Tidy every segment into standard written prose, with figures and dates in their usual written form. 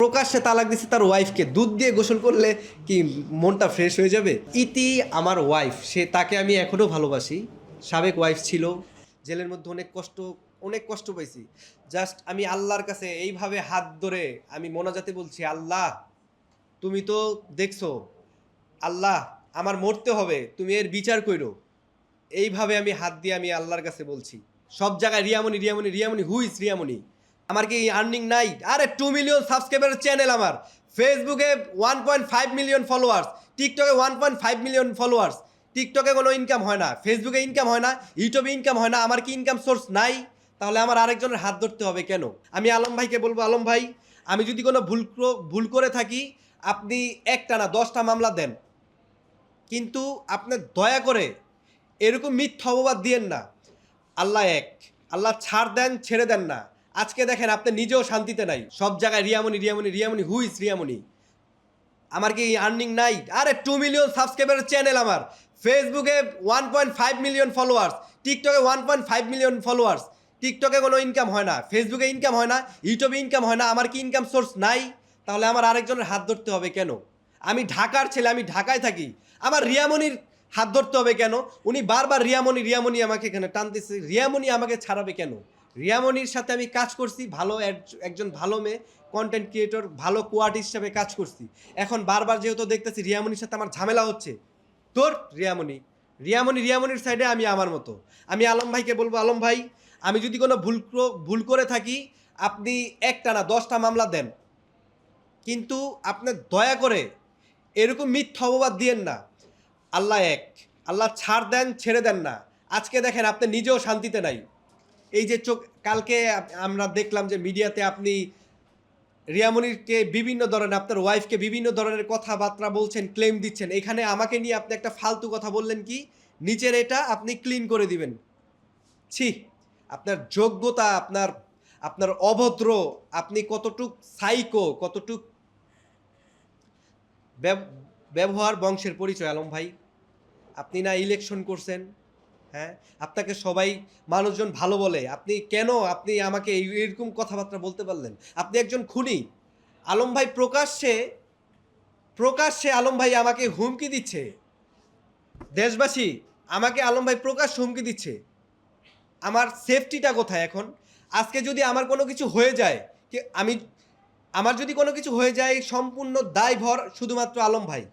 প্রকাশ্যে তালাক দিছে তার ওয়াইফকে, দুধ দিয়ে গোসল করলে কি মনটা ফ্রেশ হয়ে যাবে? ইতি আমার ওয়াইফ, তাকে আমি এখনও ভালোবাসি। সাবেক ওয়াইফ ছিল, জেলের মধ্যে অনেক কষ্ট পাইছি। জাস্ট আমি আল্লাহর কাছে এইভাবে হাত ধরে আমি মোনাজাতে বলছি, আল্লাহ তুমি তো দেখছো, আল্লাহ আমার মরতে হবে, তুমি এর বিচার কইরো। এইভাবে আমি হাত দিয়ে আমি আল্লাহর কাছে বলছি। সব জায়গায় রিয়ামণি রিয়ামণি রিয়ামণি, হুইস রিয়ামণি। আমার কি আর্নিং নাই? আরে 2 মিলিয়ন সাবস্ক্রাইবারের চ্যানেল আমার, ফেসবুকে 1.5 মিলিয়ন ফলোয়ার্স, টিকটকে 1.5 মিলিয়ন ফলোয়ার্স। টিকটকে কোনো ইনকাম হয় না, ফেসবুকে ইনকাম হয় না, ইউটিউবে ইনকাম হয় না। আমার কি ইনকাম সোর্স নাই? তাহলে আমার আরেকজনের হাত ধরতে হবে কেন? আমি আলম ভাইকে বলবো, আলম ভাই আমি যদি কোনো ভুল করে থাকি, আপনি একটা না 10টা মামলা দেন, কিন্তু আপনি দয়া করে এরকম মিথ্যা অপবাদ দিয়েন না। আল্লাহ এক, আল্লাহ ছাড় দেন, ছেড়ে দেন না। আজকে দেখেন আপনি নিজেও শান্তিতে নাই, সব জায়গায় রিয়ামণি রিয়ামণি রিয়ামণি, হুইস রিয়ামণি। আমার কি আর্নিং নাই? আরে 2 মিলিয়ন সাবস্ক্রাইবারের চ্যানেল আমার, ফেসবুকে 1.5 মিলিয়ন ফলোয়ার্স, টিকটকে 1.5 মিলিয়ন ফলোয়ার্স। টিকটকে কোনো ইনকাম হয় না, ফেসবুকে ইনকাম হয় না, ইউটিউবে ইনকাম হয় না। আমার কি ইনকাম সোর্স নাই? তাহলে আমার আরেকজনের হাত ধরতে হবে কেন? আমি ঢাকার ছেলে, আমি ঢাকায় থাকি, আমার রিয়ামণির হাত ধরতে হবে কেন? উনি বারবার রিয়ামণি রিয়ামণি আমাকে এখানে টানতেছে, রিয়ামণি আমাকে ছাড়াবে কেন? রিয়ামণির সাথে আমি কাজ করছি, ভালো একজন ভালো মেয়ে, কন্টেন্ট ক্রিয়েটর, ভালো কোয়ার্টিস্ট হিসাবে কাজ করছি। এখন বারবার যেহেতু দেখতেছি রিয়ামণির সাথে আমার ঝামেলা হচ্ছে, তোর রিয়ামণি রিয়ামণি রিয়ামণির সাইডে, আমি আমার মতো। আমি আলম ভাইকে বলবো, আলম ভাই আমি যদি কোনো ভুল করে থাকি, আপনি একটা না 10টা মামলা দেন, কিন্তু আপনি দয়া করে এরকম মিথ্যা অপবাদ দিয়েন না। আল্লাহ এক, আল্লাহ ছাড় দেন, ছেড়ে দেন না। আজকে দেখেন আপনি নিজেও শান্তিতে নাই। এই যে কালকে আমরা দেখলাম যে মিডিয়াতে আপনি রিয়ামণিকে বিভিন্ন ধরনের, আপনার ওয়াইফকে বিভিন্ন ধরনের কথাবার্তা বলছেন, ক্লেম দিচ্ছেন। এখানে আমাকে নিয়ে আপনি একটা ফালতু কথা বললেন কি, নিচের এটা আপনি ক্লিন করে দিবেন। ছি, আপনার যোগ্যতা, আপনার আপনার অভদ্র, আপনি কতটুক সাইকো, কতটুক ব্যবহার বংশের পরিচয় আলম ভাই। আপনি না ইলেকশন করছেন, হ্যাঁ, আপনাকে সবাই মানুষজন ভালো বলে, আপনি আমাকে এরকম কথাবার্তা বলতে পারলেন? আপনি একজন খুনি। আলম ভাই প্রকাশ্যে প্রকাশ্যে আলম ভাই আমাকে হুমকি দিচ্ছে। দেশবাসী, আমাকে আলম ভাই প্রকাশ্যে হুমকি দিচ্ছে। আমার সেফটিটা কোথায় এখন? আজকে যদি আমার কোনো কিছু হয়ে যায়, কি আমার যদি কোনো কিছু হয়ে যায়, সম্পূর্ণ দায়ভার শুধুমাত্র আলম ভাই।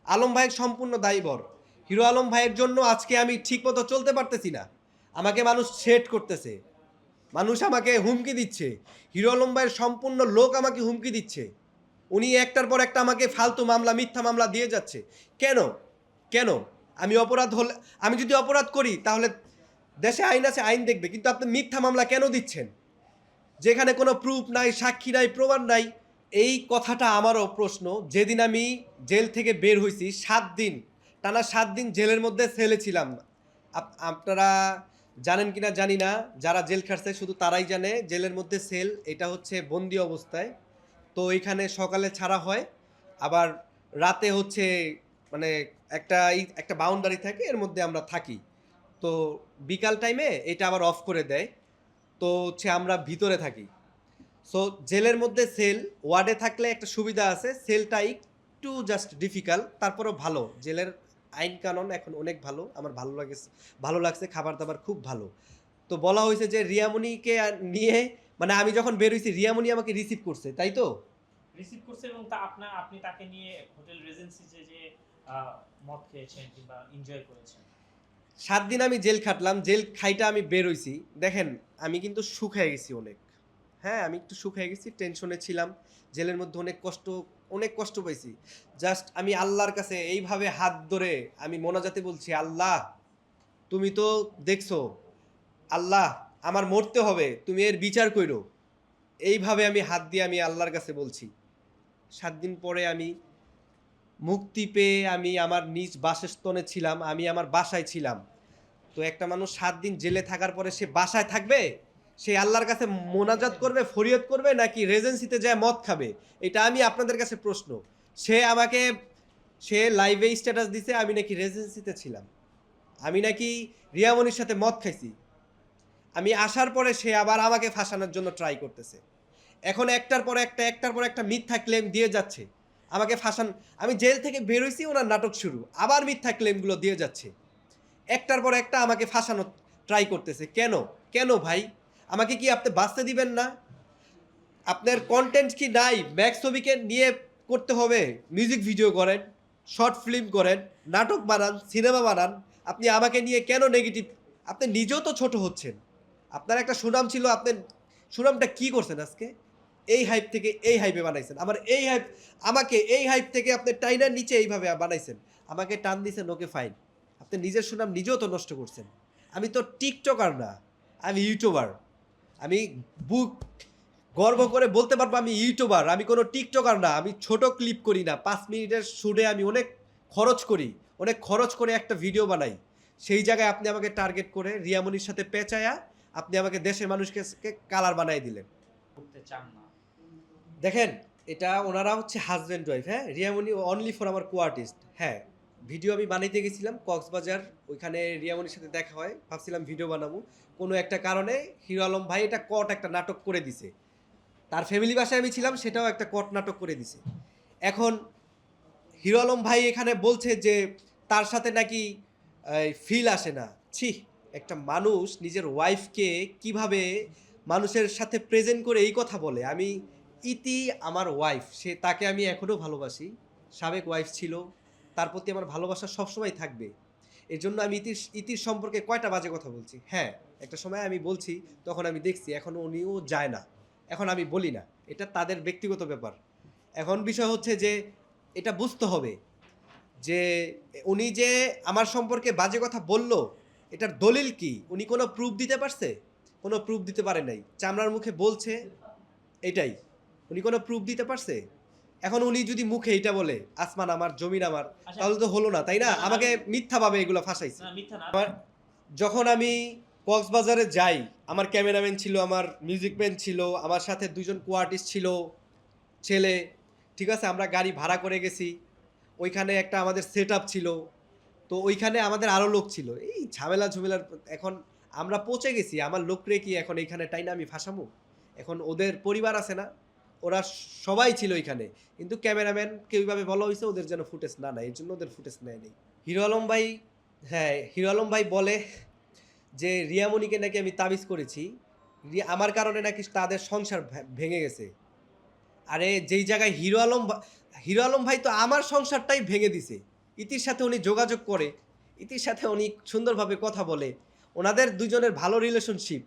আলম ভাইয়ের সম্পূর্ণ দায়ভার। হিরো আলম ভাইয়ের জন্য আজকে আমি ঠিকমতো চলতে পারতেছি না। আমাকে মানুষ সেট করতেছে, মানুষ আমাকে হুমকি দিচ্ছে। হিরো আলম ভাইয়ের সম্পূর্ণ লোক আমাকে হুমকি দিচ্ছে। উনি একটার পর একটা আমাকে ফালতু মামলা, মিথ্যা মামলা দিয়ে যাচ্ছে। কেন? কেন? আমি যদি অপরাধ করি, তাহলে দেশে আইন আছে, আইন দেখবে। কিন্তু আপনি মিথ্যা মামলা কেন দিচ্ছেন, যেখানে কোনো প্রুফ নাই, সাক্ষী নাই, প্রমাণ নাই? এই কথাটা আমারও প্রশ্ন। যেদিন আমি জেল থেকে বের হয়েছি, 7 দিন, টানা 7 দিন জেলের মধ্যে সেলে ছিলাম। আপনারা জানেন কিনা জানি না, যারা জেল খাটছে শুধু তারাই জানে জেলের মধ্যে সেল এটা হচ্ছে বন্দি অবস্থায়। তো এখানে সকালে ছাড়া হয়, আবার রাতে হচ্ছে, মানে একটা বাউন্ডারি থাকে, এর মধ্যে আমরা থাকি। তো বিকাল টাইমে এটা আবার অফ করে দেয়। তো হচ্ছে আমরা ভিতরে থাকি। সো জেলের মধ্যে সেল, ওয়ার্ডে থাকলে একটা সুবিধা আছে, সেলটা একটু জাস্ট ডিফিকাল্ট, তারপরেও ভালো। জেলের আইন কানুন এখন অনেক ভালো, আমার ভালো লাগছে, খাবার দাবার খুব ভালো। তো বলা হয়েছে যে রিয়ামণিকে নিয়ে, মানে আমি যখন বের হয়েছি রিয়ামণি আমাকে রিসিভ করছে, তাই তো? রিসিভ করছে এবং আপনি তাকে নিয়ে হোটেল রেজেন্সিতে যে মদ খেয়েছেন কিংবা এনজয় করেছেন। 7 দিন আমি জেল খাটলাম, জেল খাইটা আমি বের হইছি। দেখেন আমি কিন্তু শুকায় গেছি অনেক। হ্যাঁ, আমি একটু শুকায় গেছি, টেনশনে ছিলাম, জেলের মধ্যে অনেক কষ্ট পাইছি। জাস্ট আমি আল্লাহর কাছে এইভাবে হাত ধরে আমি মোনাজাতে বলছি, আল্লাহ তুমি তো দেখছো, আল্লাহ আমার মরতে হবে, তুমি এর বিচার কইরো। এইভাবে আমি হাত দিয়ে আমি আল্লাহর কাছে বলছি। 7 দিন পরে আমি মুক্তি পেয়ে আমি আমার নিজ বাসস্থানে ছিলাম, আমি আমার বাসায় ছিলাম। তো একটা মানুষ 7 দিন জেলে থাকার পরে সে বাসায় থাকবে, সে আল্লাহর কাছে মোনাজাত করবে, ফরিয়াদ করবে, নাকি রেজেন্সিতে যায় মদ খাবে? এটা আমি আপনাদের কাছে প্রশ্ন। সে আমাকে সে লাইভে স্ট্যাটাস দিছে আমি নাকি রেজেন্সিতে ছিলাম, আমি নাকি রিয়ামণির সাথে মদ খাইছি। আমি আসার পরে সে আবার আমাকে ফাঁসানোর জন্য ট্রাই করতেছে। এখন একটার পর একটা মিথ্যা ক্লেম দিয়ে যাচ্ছে আমাকে ফাঁসান। আমি জেল থেকে বেরোইছি, ওনার নাটক শুরু, আবার মিথ্যা ক্লেমগুলো দিয়ে যাচ্ছে, একটার পর একটা আমাকে ফাঁসানো ট্রাই করতেছে। কেন কেন ভাই? আমাকে কি আপনি বাঁচতে দিবেন না? আপনার কন্টেন্ট কি নাই? ম্যাক্স ছবিকে নিয়ে করতে হবে, মিউজিক ভিডিও করেন, শর্ট ফিল্ম করেন, নাটক বানান, সিনেমা বানান, আপনি আমাকে নিয়ে কেন নেগেটিভ? আপনি নিজেও তো ছোট হচ্ছেন। আপনার একটা সুনাম ছিল, আপনি সুনামটা কি করছেন আজকে? এই হাইপ থেকে এই হাইপে বানাইছেন, আমাকে এই হাইপ থেকে আপনি টাইনার নিচে এইভাবে বানাইছেন, আমাকে টান দিয়েছেন, ওকে ফাইন। আপনি নিজের সুনাম নিজেও তো নষ্ট করছেন। আমি তো টিকটকার না, আমি ইউটিউবার। আমি বুক গর্ব করে বলতে পারবো আমি ইউটিউবার, আমি কোনো টিকটকার না। আমি ছোট ক্লিপ করি না, 5 মিনিটের শুটে আমি অনেক খরচ করে একটা ভিডিও বানাই। সেই জায়গায় আপনি আমাকে টার্গেট করে রিয়ামনির সাথে পেঁচায়া আপনি আমাকে দেশের মানুষকে কালার বানাই দিলেন। করতে চান না। দেখেন, এটা ওনারা হচ্ছে হাজব্যান্ড ওয়াইফ। হ্যাঁ, রিয়ামনি অনলি ফর আমার কোয়ার্টিস্ট। হ্যাঁ, ভিডিও আমি বানাইতে গেছিলাম কক্সবাজার, ওইখানে রিয়ামনির সাথে দেখা হয়, ভাবছিলাম ভিডিও বানাবো। কোনো একটা কারণে হিরো আলম ভাই এটা একটা নাটক করে দিছে। তার ফ্যামিলি বাসায় আমি ছিলাম, সেটাও একটা নাটক করে দিছে। এখন হিরো আলম ভাই এখানে বলছে যে তার সাথে নাকি ফিল আসে না। ছি, একটা মানুষ নিজের ওয়াইফকে কিভাবে মানুষের সাথে প্রেজেন্ট করে এই কথা বলে! ইতি আমার ওয়াইফ, তাকে আমি এখনও ভালোবাসি, সাবেক ওয়াইফ ছিল, তার প্রতি আমার ভালোবাসা সবসময় থাকবে। এর জন্য আমি ইতির সম্পর্কে কয়টা বাজে কথা বলছি। হ্যাঁ, একটা সময় আমি বলছি, তখন আমি দেখছি এখন উনিও যায় না, এখন আমি বলি না, এটা তাদের ব্যক্তিগত ব্যাপার। এখন বিষয় হচ্ছে যে এটা বুঝতে হবে যে উনি যে আমার সম্পর্কে বাজে কথা বলল, এটার দলিল কি? উনি কোনো প্রুফ দিতে পারছে? কোনো প্রুফ দিতে পারে নাই, চামড়ার মুখে বলছে এটাই। উনি কোনো প্রুফ দিতে পারছে? এখন উনি যদি মুখে এটা বলে আসমান আমার, জমিন আমার, আচ্ছা, তাহলে তো হলো না, তাই না? না, আমাকে মিথ্যাভাবে এগুলো ফাঁসাইছে। না মিথ্যা না। যখন আমি কক্সবাজারে যাই, আমার ক্যামেরাম্যান ছিল, আমার মিউজিক ম্যান ছিল, আমার সাথে 2জন কো-আর্টিস্ট ছিল, ছেলে, ঠিক আছে? আমরা গাড়ি ভাড়া করে গেছি, ওইখানে একটা আমাদের সেট আপ ছিল, তো ওইখানে আমাদের আরও লোক ছিল। এই ঝামেলার এখন আমরা পৌঁছে গেছি, আমার লোকরে কি এখন এইখানে টাইনা আমি ফাঁসাবো? এখন ওদের পরিবার আছে না, ওরা সবাই ছিল ওইখানে, কিন্তু ক্যামেরাম্যানকে ওইভাবে বলা হয়েছে ওদের যেন ফুটেজ না নেয়, এই জন্য ওদের ফুটেজ নেয় নেই। হিরো আলম ভাই, হ্যাঁ, হিরো আলম ভাই বলে যে রিয়ামণিকে নাকি আমি তাবিজ করেছি, আমার কারণে নাকি তাদের সংসার ভেঙে গেছে। আরে যেই জায়গায় হিরো আলম ভাই তো আমার সংসারটাই ভেঙে দিছে। ইতির সাথে উনি যোগাযোগ করে, ইতির সাথে উনি সুন্দরভাবে কথা বলে, ওনাদের দুজনের ভালো রিলেশনশিপ।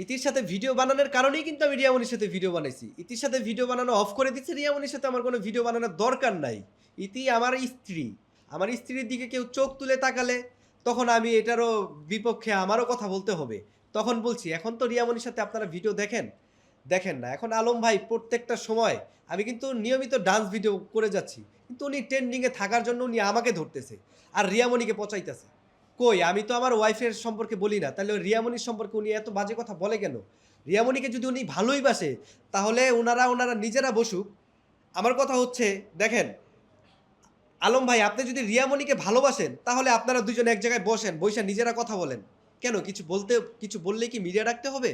ইতির সাথে ভিডিও বানানোর কারণেই কিন্তু আমি রিয়ামনির সাথে ভিডিও বানাইছি। ইতির সাথে ভিডিও বানানো অফ করে দিচ্ছে, রিয়ামনির সাথে আমার কোনো ভিডিও বানানোর দরকার নাই। ইতি আমার স্ত্রী, আমার স্ত্রীর দিকে কেউ চোখ তুলে তাকালে তখন আমি এটারও বিপক্ষে আমারও কথা বলতে হবে। তখন বলছি, এখন তো রিয়ামনির সাথে আপনারা ভিডিও দেখেন না। এখন আলম ভাই প্রত্যেকটা সময় আমি কিন্তু নিয়মিত ডান্স ভিডিও করে যাচ্ছি, কিন্তু উনি ট্রেন্ডিংয়ে থাকার জন্য উনি আমাকে ধরতেছে আর রিয়ামনিকে পচাইতেছে। কই, আমি তো আমার ওয়াইফের সম্পর্কে বলি না, তাহলে রিয়ামনির সম্পর্কে উনি এত বাজে কথা বলে কেন? রিয়ামনিকে যদি উনি ভালোই বাসে, তাহলে ওনারা নিজেরা বসুক। আমার কথা হচ্ছে, দেখেন আলম ভাই, আপনি যদি রিয়ামনিকে ভালোবাসেন, তাহলে আপনারা দুজন এক জায়গায় বসেন, বইসা নিজেরা কথা বলেন। কেন কিছু বললেই কি মিডিয়া রাখতে হবে?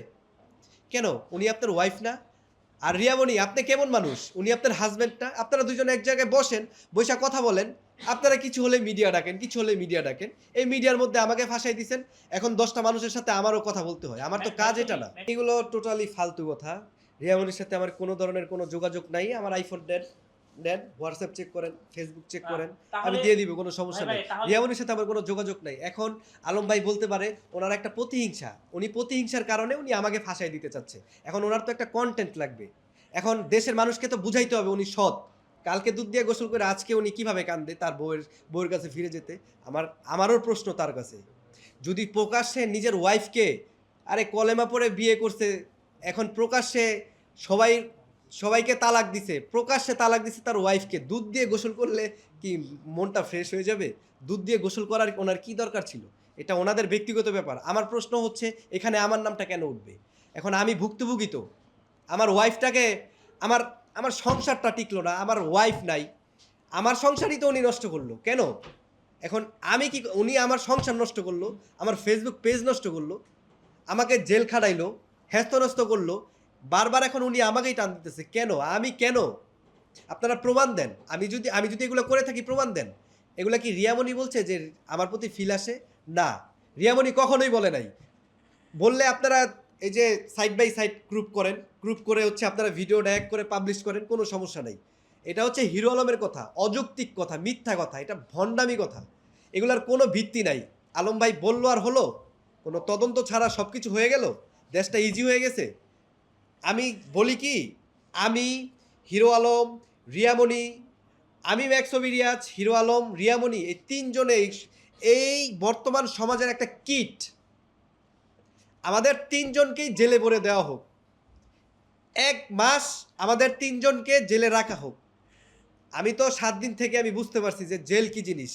কেন? উনি আপনার ওয়াইফ না? আর রিয়ামণি, আপনি কেমন মানুষ? উনি আপনার হাজব্যান্ড না? আপনারা দুজনে এক জায়গায় বসেন, বইসা কথা বলেন। আপনারা কিছু হলে মিডিয়া ডাকেন। এই মিডিয়ার মধ্যে আমাকে ফাঁসাই দিছেন। এখন 10টা মানুষের সাথে আমারও কথা বলতে হয়। আমার তো কাজ এটা না। এগুলো টোটালি ফালতু কথা। রিয়ামণির সাথে আমার কোনো ধরনের কোনো যোগাযোগ নাই। আমার আইফোন নেন, হোয়াটসঅ্যাপ চেক করেন, ফেসবুক চেক করেন, আমি দিয়ে দিব, কোনো সমস্যা নেই। রিয়ামণির সাথে আমার কোনো যোগাযোগ নাই। এখন আলম ভাই বলতে পারে ওনার একটা প্রতিহিংসা, উনি প্রতিহিংসার কারণে উনি আমাকে ফাঁসাই দিতে চাচ্ছে। এখন ওনার তো একটা কন্টেন্ট লাগবে। এখন দেশের মানুষকে তো বুঝাইতে হবে উনি সৎ। কালকে দুধ দিয়ে গোসল করে আজকে উনি কিভাবে কান্দে তার বউয়ের কাছে ফিরে যেতে? আমারও প্রশ্ন তার কাছে। যদি প্রকাশ্যে নিজের ওয়াইফকে, আরে কলেমা পড়ে বিয়ে করছে, এখন প্রকাশ্যে সবাইকে তালাক দিছে, প্রকাশ্যে তালাক দিছে তার ওয়াইফকে, দুধ দিয়ে গোসল করলে কি মনটা ফ্রেশ হয়ে যাবে? দুধ দিয়ে গোসল করার ওনার কি দরকার ছিল? এটা ওনাদের ব্যক্তিগত ব্যাপার। আমার প্রশ্ন হচ্ছে, এখানে আমার নামটা কেন উঠবে? এখন আমি ভুক্তভোগী তো। আমার ওয়াইফটাকে, আমার সংসারটা টিকলো না, আমার ওয়াইফ নাই, আমার সংসারই তো উনি নষ্ট করলো। কেন? এখন উনি আমার সংসার নষ্ট করলো, আমার ফেসবুক পেজ নষ্ট করলো, আমাকে জেল খাটাইলো, হেস্তনস্ত করলো, বারবার এখন উনি আমাকেই টান দিতেছে, কেন আমি কেন? আপনারা প্রমাণ দেন। আমি যদি এগুলো করে থাকি প্রমাণ দেন। এগুলা কি রিয়ামণি বলছে যে আমার প্রতি ফিল আসে? না, রিয়ামণি কখনোই বলে নাই। বললে আপনারা এই যে সাইড বাই সাইড গ্রুপ করেন, গ্রুপ করে হচ্ছে আপনারা ভিডিও ডাইরেক্ট করে পাবলিশ করেন, কোনো সমস্যা নেই। এটা হচ্ছে হিরো আলমের কথা, অযৌক্তিক কথা, মিথ্যা কথা, এটা ভণ্ডামি কথা। এগুলার কোনো ভিত্তি নাই। আলম ভাই বললো আর হলো? কোনো তদন্ত ছাড়া সব কিছু হয়ে গেল? দেশটা ইজি হয়ে গেছে? আমি বলি কি, আমি, হিরো আলম, রিয়ামণি, আমি ম্যাক্সবি রিয়াজ, হিরো আলম, রিয়ামণি, এই তিনজনে এই বর্তমান সমাজের একটা কিট। আমাদের তিনজনকেই জেলে ভরে দেওয়া হোক, 1 মাস আমাদের তিনজনকে জেলে রাখা হোক। আমি তো 7 দিন থেকে আমি বুঝতে পারছি যে জেল কি জিনিস।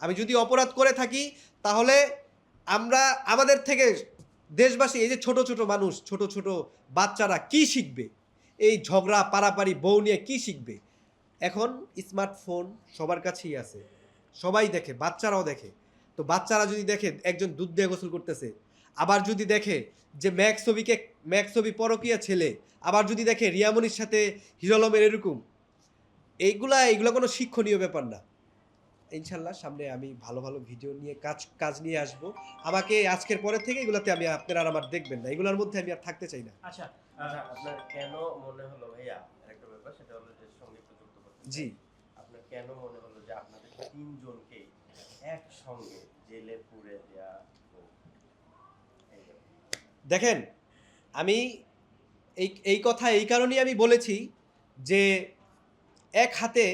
আমি যদি অপরাধ করে থাকি তাহলে আমরা আমাদের থেকে দেশবাসী, এই যে ছোট ছোট মানুষ, ছোট ছোট বাচ্চারা কি শিখবে? এই ঝগড়া পারাপারি বউ নিয়ে কি শিখবে? এখন স্মার্টফোন সবার কাছেই আছে, সবাই দেখে, বাচ্চারাও দেখে। তো বাচ্চারা যদি দেখে একজন দুধ দিয়ে গোসল করতেছে, আবার যদি দেখে যে ম্যাক্সবি পরকীয়া ছেলে, আবার যদি দেখে রিয়ামণির সাথে হিরো আলমের এরকম, এইগুলা কোনো শিক্ষণীয় ব্যাপার না। ইনশাল্লাহ সামনে আমি ভালো ভালো ভিডিও নিয়ে কাজ নিয়ে আসব। আমাকে আজকের পরে থেকে এগুলাতে আমি আপনারা আর আমার দেখবেন না, এগুলোর মধ্যে আমি আর থাকতে চাই না। আচ্ছা আপনার কেন মনে হলো ভাইয়া, একটা ব্যাপার সেটা হলো যে সঙ্গে একটু যুক্ত করতে চাই। জি, আপনার কেন মনে হলো যে আপনাদের তিনজনকে একসঙ্গে জেলে পুরে দেয়া হোক? এই ব্যাপার। দেখেন, আমি এই কথা এই কারণেই আমি বলেছি যে এক হাতে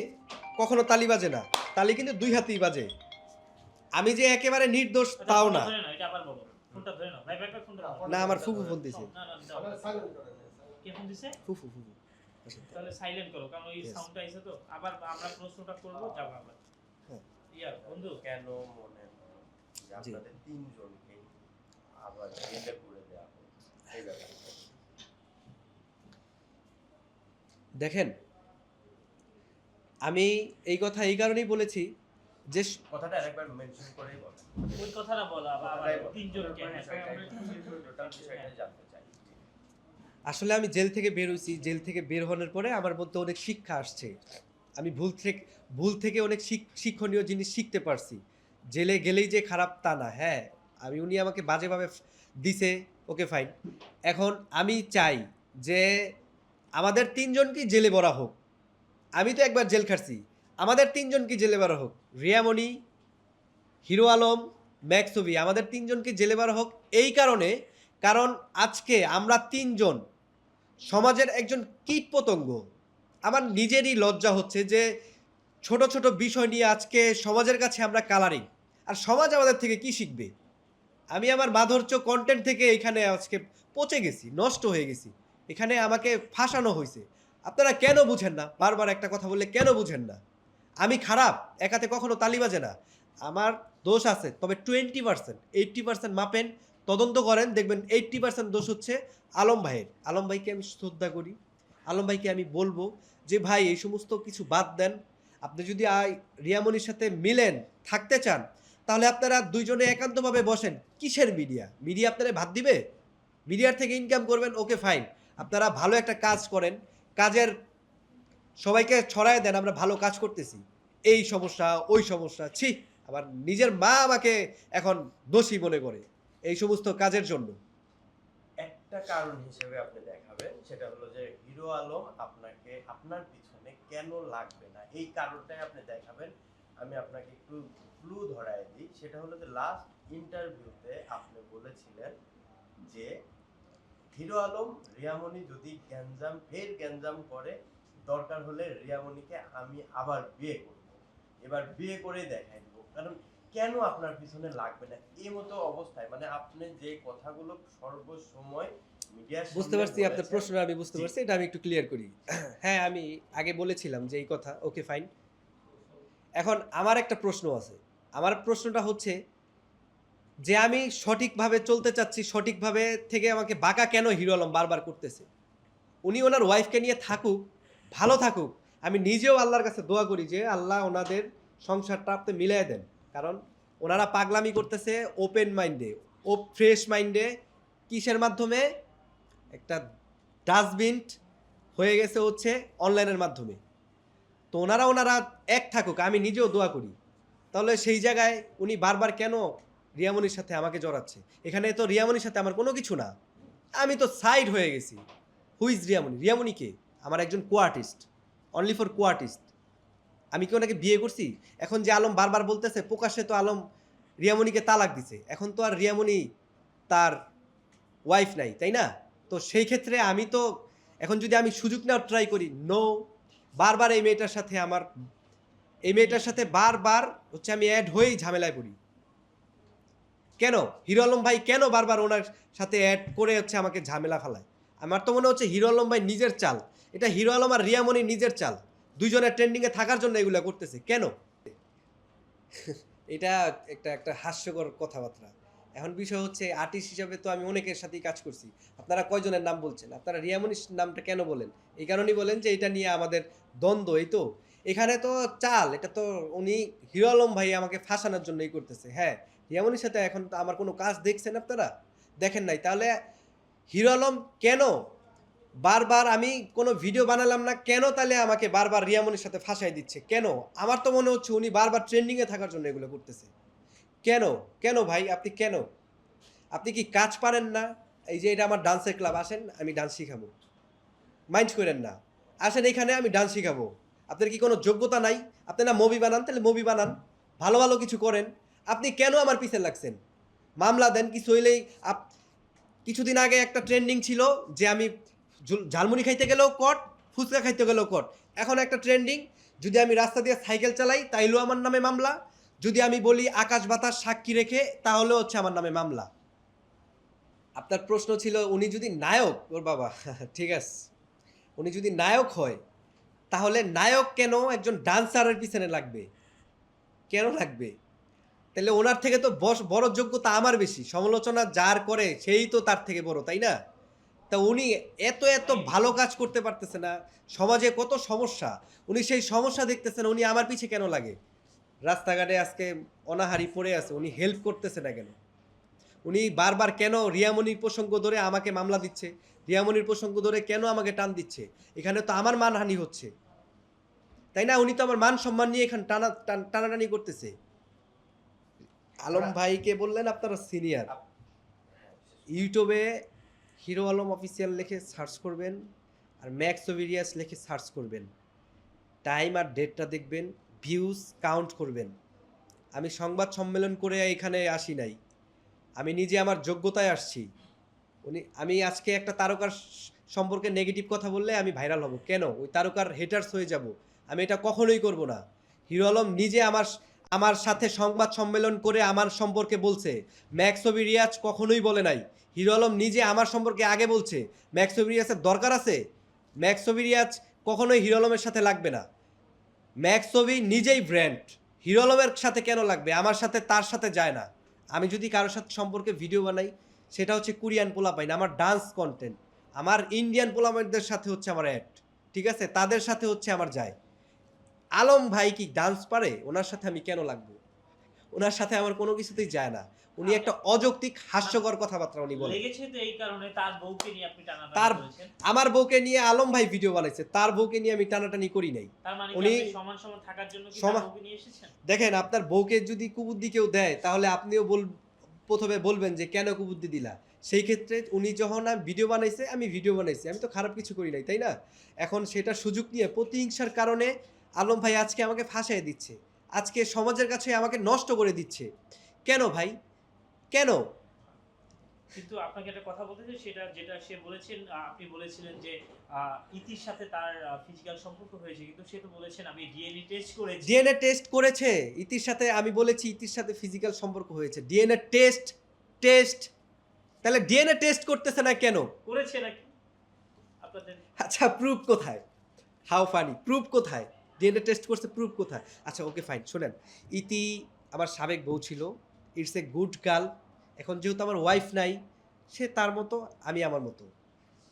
কখনো তালি বাজে না, তালি কিন্তু 2 হাতেই বাজে। আমি যে একেবারে নির্দোষ এটা তাও ফোনটা না। ধরে নাও, এটা আবার বলো। ফোনটা ধরে নাও। ভাই ব্যাক ফোনটা দাও। না, আমার ফুফু ফোন দিছে। না না দাও। কে ফোন দিছে? ফুফু। তাহলে সাইলেন্ট করো, কারণ ওই Yes. সাউন্ডটা আইছে তো। আবার আমরা প্রশ্নটা করব, যাব আবার। হ্যাঁ। ইয়া বন্ধু, কেন মনে হলো যে জি। আপনাদের তিনজনকে আবার জেলে পুরে দেয়া হোক? এই ব্যাপার। দেখেন, আমি এই কথা এই কারণেই বলেছি যে কথাটা আরেকবার মেনশন করেই বলেন। ওই কথাটা বলো আবার কথাটাই বলেন। তিনজনকে। টোটাল বিষয়টা জানতে চাই। আসলে আমি জেল থেকে বের হয়েছি, জেল থেকে বের হওয়ার পরে আমার মধ্যে অনেক শিক্ষা আসছে। আমি ভুল থেকে অনেক শিক্ষণীয় জিনিস শিখতে পারছি। জেলে গেলেই যে খারাপ তা না। হ্যাঁ, উনি আমাকে বাজেভাবে দিছে, ওকে ফাইন। এখন আমি চাই যে আমাদের তিনজনকেই জেলে ভরা হোক। আমি তো একবার জেল খাটছি, আমাদের তিনজনকে জেলে ভরা হোক। রিয়ামণি, হিরো আলম, ম্যাক্সবি, আমাদের তিনজনকে জেলে ভরা হোক। এই কারণে, কারণ আজকে আমরা তিনজন সমাজের একজন কীট পতঙ্গ। আমার নিজেরই লজ্জা হচ্ছে যে ছোট ছোট বিষয় নিয়ে আজকে সমাজের কাছে আমরা কালারিং, আর সমাজ আমাদের থেকে কি শিখবে? আমি আমার মাধুর্য কন্টেন্ট থেকে এখানে আজকে পচে গেছি, নষ্ট হয়ে গেছি। এখানে আমাকে ফাঁসানো হয়েছে। আপনারা কেন বুঝেন না? বারবার একটা কথা বললে কেন বুঝেন না? আমি খারাপ, একাতে কখনো তালি বাজে না। আমার দোষ আছে, তবে 20%, 80% মাপেন, তদন্ত করেন, দেখবেন 80% দোষ হচ্ছে আলম ভাইয়ের। আলম ভাইকে আমি শ্রদ্ধা করি, আলম ভাইকে আমি বলবো যে ভাই এই সমস্ত কিছু বাদ দেন। আপনি যদি রিয়ামণির সাথে মিলেন, থাকতে চান, তাহলে আপনারা দুইজনে একান্তভাবে বসেন। কিসের মিডিয়া আপনারা ভাত দিবে? মিডিয়ার থেকে ইনকাম করবেন, ওকে ফাইন। আপনারা ভালো একটা কাজ করেন, কাজের সবাইকে ছড়ায় দেন আমরা ভালো কাজ করতেছি। এই সমস্যা, ওই সমস্যা, ছি, আমার নিজের মা আমাকে এখন দোষী মনে করে এই সমস্ত কাজের জন্য। একটা কারণ হিসেবে আপনি দেখাবেন, সেটা হলো যে হিরো আলম আপনাকে আপনার পিছনে কেন লাগবে না, এই কারণটাই আপনি দেখাবেন। আমি আপনাকে একটু ক্লু ধরায় দিই, সেটা হলো যে লাস্ট ইন্টারভিউতে আপনি বলেছিলেন যে হিরো আলম রিয়ামণি যদি গ্যাঞ্জাম করে, দরকার হলে রিয়ামণিকে আমি আবার বিয়ে করব, এবার বিয়ে করে দেখাই দেবো। কারণ কেন আপনার পিছনে লাগবে না এই মতো অবস্থায়, মানে আপনি যে কথাগুলো সর্বসময় মিডিয়ার বুঝতে পারছি আপনার প্রশ্নটা, আমি বুঝতে পারছি। এটা আমি একটু ক্লিয়ার করি। হ্যাঁ, আমি আগে বলেছিলাম যে এই কথা, ওকে ফাইন। এখন আমার একটা প্রশ্ন আছে। আমার প্রশ্নটা হচ্ছে যে আমি সঠিকভাবে চলতে চাচ্ছি, সঠিকভাবে থেকে আমাকে বাঁকা কেন হিরো আলম বারবার করতেছে? উনি ওনার ওয়াইফকে নিয়ে থাকুক, ভালো থাকুক। আমি নিজেও আল্লাহর কাছে দোয়া করি যে আল্লাহ ওনাদের সংসারটা আপনি মিলাই দেন। কারণ ওনারা পাগলামি করতেছে ওপেন মাইন্ডে, ফ্রেশ মাইন্ডে। কিসের মাধ্যমে? একটা ডাস্টবিন হয়ে গেছে হচ্ছে অনলাইনের মাধ্যমে। তো ওনারা এক থাকুক, আমি নিজেও দোয়া করি। তাহলে সেই জায়গায় উনি বারবার কেন রিয়ামনির সাথে আমাকে জড়াচ্ছে? এখানে তো রিয়ামনির সাথে আমার কোনো কিছু না, আমি তো সাইড হয়ে গেছি। হুইজ রিয়ামনি? রিয়ামনি কে? আমার একজন co artist, only for co artist. আমি কি ওনাকে বিয়ে করছি? এখন যে আলম বারবার বলতেছে, প্রকাশ্যে তো আলম রিয়ামনিকে তালাক দিছে, এখন তো আর রিয়ামনি তার ওয়াইফ নাই, তাই না? তো সেই ক্ষেত্রে আমি তো এখন যদি আমি সুযোগ নেওয়ার ট্রাই করি, নো, বারবার এই মেয়েটার সাথে বারবার হচ্ছে আমি অ্যাড হয়েই ঝামেলায় পড়ি। কেন হিরো আলম ভাই কেন বারবার ওনার সাথে অ্যাড করে হচ্ছে আমাকে ঝামেলা ফেলায়? আমার তো মনে হচ্ছে হিরো আলম ভাই নিজের চাল, এটা হিরো আলম আর রিয়ামনি নিজের চাল, দুইজনের ট্রেন্ডিংয়ে থাকার জন্য এগুলো করতেছে কেন? এটা একটা হাস্যকর কথাবার্তা। এখন বিষয় হচ্ছে আর্টিস্ট হিসাবে তো আমি অনেকের সাথেই কাজ করছি। আপনারা কয়জনের নাম বলছেন? আপনারা রিয়ামনির নামটা কেন বলেন? এই কারণেই বলেন যে এটা নিয়ে আমাদের দ্বন্দ্ব, এই তো। এখানে তো চাল, এটা তো উনি হিরো আলম ভাই আমাকে ফাঁসানোর জন্যই করতেছে। হ্যাঁ, রিয়ামনির সাথে এখন তো আমার কোনো কাজ দেখছেন আপনারা? দেখেন নাই, তাহলে হিরো আলম কেন বারবার আমি কোনো ভিডিও বানালাম না কেন তাহলে আমাকে বারবার রিয়ামনির সাথে ফাঁসাই দিচ্ছে কেন? আমার তো মনে হচ্ছে উনি বারবার ট্রেন্ডিংয়ে থাকার জন্য এগুলো করতেছে। কেন? কেন ভাই আপনি কেন? আপনি কি কাজ পারেন না? এই যে এটা আমার ডান্সের ক্লাব, আসেন আমি ডান্স শিখাবো, মাইন্ড করেন না, আসেন এখানে আমি ডান্স শিখাবো। আপনার কি কোনো যোগ্যতা নাই? আপনি না মুভি বানান, তাহলে মুভি বানান, ভালো ভালো কিছু করেন। আপনি কেন আমার পিছে লাগছেন? মামলা দেন, কিছু হইলেই কিছুদিন আগে একটা ট্রেন্ডিং ছিল যে আমি ঝালমুড়ি খাইতে গেলেও কট, ফুচকা খাইতে গেলেও কট। এখন একটা ট্রেন্ডিং, যদি আমি রাস্তা দিয়ে সাইকেল চালাই তাইলেও আমার নামে মামলা, যদি আমি বলি আকাশ বাতাস সাক্ষী রেখে তাহলেও হচ্ছে আমার নামে মামলা। আপনার প্রশ্ন ছিল উনি যদি নায়ক, ওর বাবা ঠিক আছে, উনি যদি নায়ক হয় তাহলে নায়ক কেন একজন ডান্সারের পিছনে লাগবে? কেন লাগবে? তাহলে ওনার থেকে তো বড় যোগ্যতা আমার বেশি, সমালোচনা যার করে সেই তো তার থেকে বড়, তাই না? তা উনি এত এত ভালো কাজ করতে পারতেছে না, সমাজে কত সমস্যা, উনি সেই সমস্যা দেখতেছেন, উনি আমার পিছে কেন লাগে? রাস্তাঘাটে আজকে অনাহারি পড়ে আছে, উনি হেল্প করতেছে না কেন? উনি বারবার কেন রিয়ামনির প্রসঙ্গ ধরে আমাকে মামলা দিচ্ছে? রিয়ামনির প্রসঙ্গ ধরে কেন আমাকে টান দিচ্ছে? এখানে তো আমার মানহানি হচ্ছে, তাই না? উনি তো আমার মান সম্মান নিয়ে এখানে টানাটানি করতেছে। আলম ভাইকে বললেন আপনারা সিনিয়র, ইউটিউবে হিরো আলম অফিসিয়াল লিখে সার্চ করবেন আর ম্যাক্স ওভিরিয়াস লিখে সার্চ করবেন, টাইম আর ডেটটা দেখবেন, ভিউজ কাউন্ট করবেন। আমি সংবাদ সম্মেলন করে এখানে আসি নাই, আমি নিজে আমার যোগ্যতায় আসছি। আমি আজকে একটা তারকার সম্পর্কে নেগেটিভ কথা বললে আমি ভাইরাল হব কেন? ওই তারকার হেটার্স হয়ে যাব, আমি এটা কখনোই করব না। হিরো আলম নিজে আমার সাথে সংবাদ সম্মেলন করে আমার সম্পর্কে বলছে, ম্যাক্স ছবি রিয়াজ কখনোই বলে নাই। হিরো আলম নিজে আমার সম্পর্কে আগে বলছে, ম্যাক্স ছবি রিয়াজের দরকার আছে? ম্যাক্স ছবি রিয়াজ কখনোই হিরো আলমের সাথে লাগবে না। ম্যাক্স ছবি নিজেই ব্র্যান্ড, হিরো আলমের সাথে কেন লাগবে? আমার সাথে তার সাথে যায় না। আমি যদি কারোর সাথে সম্পর্কে ভিডিও বানাই, সেটা হচ্ছে কোরিয়ান পোলাপাইন, আমার ডান্স কন্টেন্ট, আমার ইন্ডিয়ান পোলাপাইনদের সাথে হচ্ছে আমার অ্যাড, ঠিক আছে, তাদের সাথে হচ্ছে আমার যায়। আলম ভাই কি ডান্স পারে? ওনার সাথে আমি কেন লাগবো? ওনার সাথে আমার কোনো কিছুতেই যায় না। উনি একটা অযৌক্তিক হাস্যকর কথাবার্তা উনি বলেন। লেগেছে তো এই কারণে তার বউকে নিয়ে আপনি টানাটানি তার করেছেন। আমার বউকে নিয়ে আলম ভাই ভিডিও বানাইছে, তার বউকে নিয়ে আমি টানাটানি করি নাই। তার মানে কি উনি আপনি সমান সমান থাকার জন্য কি তার সমান- বউকে নিয়ে এসেছেন? দেখেন, আপনার বউকে যদি কুবুদ্ধি কেউ দেয় তাহলে আপনিও প্রথমে বলবেন যে কেন কুবুদ্ধি দিলা। সেই ক্ষেত্রে উনি যখন ভিডিও বানাইছে, আমি ভিডিও বানাইছি, আমি তো খারাপ কিছু করি নাই, তাই না? এখন সেটা সুযোগ নিয়ে প্রতিহিংসার কারণে আলম ভাই আজকে আমাকে ফাঁসাই দিচ্ছে, আজকে সমাজের কাছে আমাকে নষ্ট করে দিচ্ছে। কেন ভাই, কেন? কিন্তু আপনাকে একটা কথা বলতে চাই, সেটা যেটা সে বলেছেন, আপনি বলেছিলেন যে ইতির সাথে তার ফিজিক্যাল সম্পর্ক হয়েছে, কিন্তু সে তো বলেছেন আমি ডিএনএ টেস্ট করেছি। ডিএনএ টেস্ট করেছে ইতির সাথে, আমি বলেছি ইতির সাথে ফিজিক্যাল সম্পর্ক হয়েছে। ডিএনএ টেস্ট তাহলে ডিএনএ টেস্ট করতেছে না কেন? করেছে নাকি আপনাদের? আচ্ছা, প্রুফ কোথায়? হাউ ফানি, প্রুফ কোথায়? ডিএনএ টেস্ট করছে, প্রুফ কোথায়? আচ্ছা ওকে ফাইন, শোনেন, ইতি আমার সাবেক বউ ছিল, ইটস এ গুড গার্ল। এখন যেহেতু আমার ওয়াইফ নাই, সে তার মতো, আমি আমার মতো।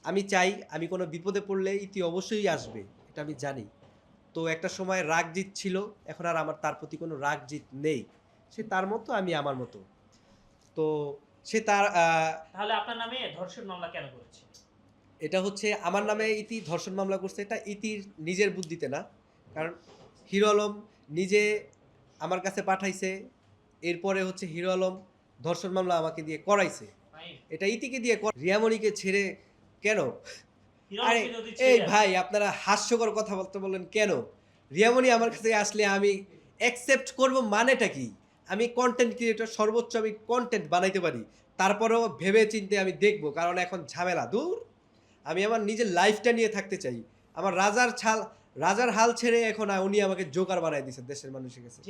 আমি চাই আমি কোনো বিপদে পড়লে ইতি অবশ্যই আসবে, এটা আমি জানি। তো একটা সময় রাগ জিত ছিল, এখন আর আমার তার প্রতি কোনো রাগ জিত নেই। সে তার মতো, আমি আমার মতো। তো সে তার তাহলে আপনার নামে ধর্ষণ মামলা কেন করেছে? এটা হচ্ছে আমার নামে ইতি ধর্ষণ মামলা করছে, এটা ইতির নিজের বুদ্ধিতে না, কারণ হিরো আলম নিজে আমার কাছে পাঠাইছে, এরপরে হচ্ছে হিরো আলম ধর্ষণ মামলা আমাকে দিয়ে করাইছে, ফাহিম, এটা ইতিকে দিয়ে রিয়ামণিকে ছেড়ে কেন? হিরো আরে আলমকে যদি এই ছেড়ে ভাই আপনারা হাস্যকর কথা বলতে বললেন কেন? রিয়ামণি আমার কাছে আসলে আমি অ্যাকসেপ্ট করব মানেটা কি? আমি কন্টেন্ট ক্রিয়েটর, সর্বোচ্চ আমি কন্টেন্ট বানাইতে পারি, তারপরেও ভেবে চিন্তে আমি দেখব, কারণ এখন ঝামেলা দূর। আমি আমার নিজের লাইফটা নিয়ে থাকতে চাই। আমার রাজার হাল ছেড়ে এখন উনি আমাকে জোকার বানাই দিয়েছে দেশের মানুষের কাছে।